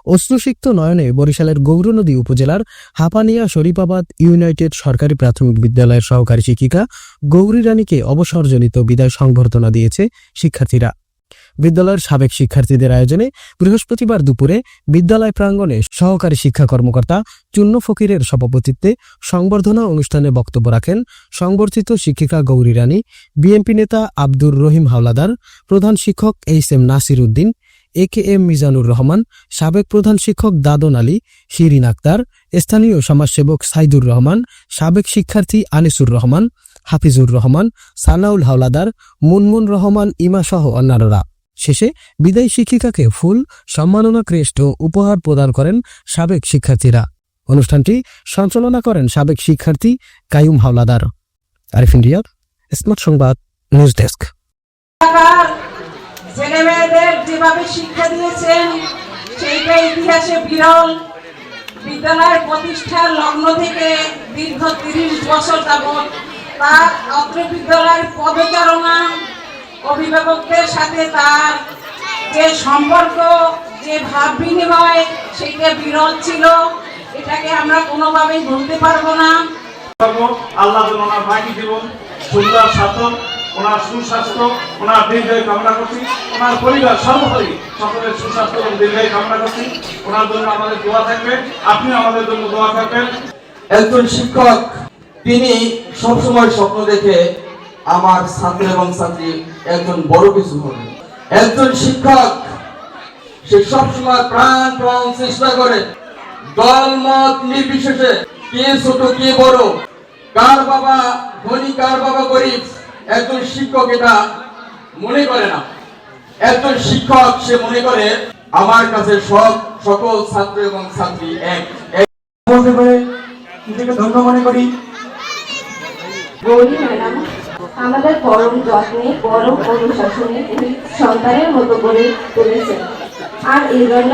অশ্রুসিক্ত নয়নে বরিশালের গৌরনদী উপজেলার হাপানিয়া শরীফাবাদ ইউনাইটেড সরকারি প্রাথমিক বিদ্যালয়ের সহকারী শিক্ষিকা গৌরী রানীকে অবসরজনিত বিদায় সংবর্ধনা দিয়েছে শিক্ষার্থীরা। বিদ্যালয়ের সাবেক শিক্ষার্থীদের আয়োজনে বৃহস্পতিবার দুপুরে বিদ্যালয় প্রাঙ্গণে সহকারী শিক্ষা কর্মকর্তা চুন্ন ফকিরের সভাপতিত্বে সংবর্ধনা অনুষ্ঠানে বক্তব্য রাখেন সংবর্ধিত শিক্ষিকা গৌরী রানী, বিএনপি নেতা আব্দুর রহিম হাওলাদার, প্রধান শিক্ষক এইচ.এম. নাসির উদ্দিন, এ.কে.এম. মিজানুর রহমান, সাবেক প্রধান শিক্ষক দাদন আলী, শিরিন আক্তার, স্থানীয় সমাজসেবক সাইদুর রহমান, সাবেক শিক্ষার্থী আনিসুর রহমান, হাফিজুর রহমান, সানাউল হাওলাদার, মুনমুন রহমান ইমা সহ অন্যান্যরা। শেষে বিদায়ী শিক্ষিকাকে ফুল, সম্মাননা ক্রেস্ট ও উপহার প্রদান করেন সাবেক শিক্ষার্থীরা। অনুষ্ঠানটি সঞ্চালনা করেন সাবেক শিক্ষার্থী কাইয়ুম হাওলাদার। আরিফিন রিয়াদ, স্মার্ট সংবাদ, নিউজ ডেস্ক। ছেলেমেয়েদের যেভাবে শিক্ষা দিয়েছেন সেইটা ইতিহাসে বিরল। বিদ্যালয়ের প্রতিষ্ঠার লগ্ন থেকে দীর্ঘ 30 বছর যাবৎ তার অত্র বিদ্যালয়ের পদচারণা, অভিভাবকদের সাথে তার যে সম্পর্ক, যে ভাব বিনিময়, সেইটা বিরল ছিল। এটাকে আমরা কোনোভাবেই ভুলতে পারবো না। আল্লাহ যেন ওনার বাকি জীবন সুন্দর সার্থক, ওনার সুস্বাস্থ্য, ওনার দীর্ঘায়ু কামনা করছি। ওনার পরিবার সর্বোপরি সকলের সুস্বাস্থ্য এবং দীর্ঘায়ু কামনা করছি। ওনার জন্য আমাদের দোয়া থাকবে, আপনিও আমাদের জন্য দোয়া থাকবেন। একজন শিক্ষক তিনি সবসময় স্বপ্ন দেখে আমার ছাত্র এবং ছাত্রী একজন বড় কিছু হবে। একজন শিক্ষক সে সবসময় প্রাণ চেষ্টা করে দল মত নির্বিশেষে, কে ছোট কে বড়, কার বাবা ধনী কার বাবা গরিব, একজন শিক্ষক এটা মনে করে না। একজন শিক্ষক সে মনে করে আমার কাছে সকল ছাত্র এবং ছাত্রী এক বলতে পারে। নিজেকে ধন্য মনে করি। গৌরী ম্যাডাম আমাদের পরম যত্নে, পরম অনুশাসনে সন্তানের মতো করে তুলেছেন, আর এই জন্য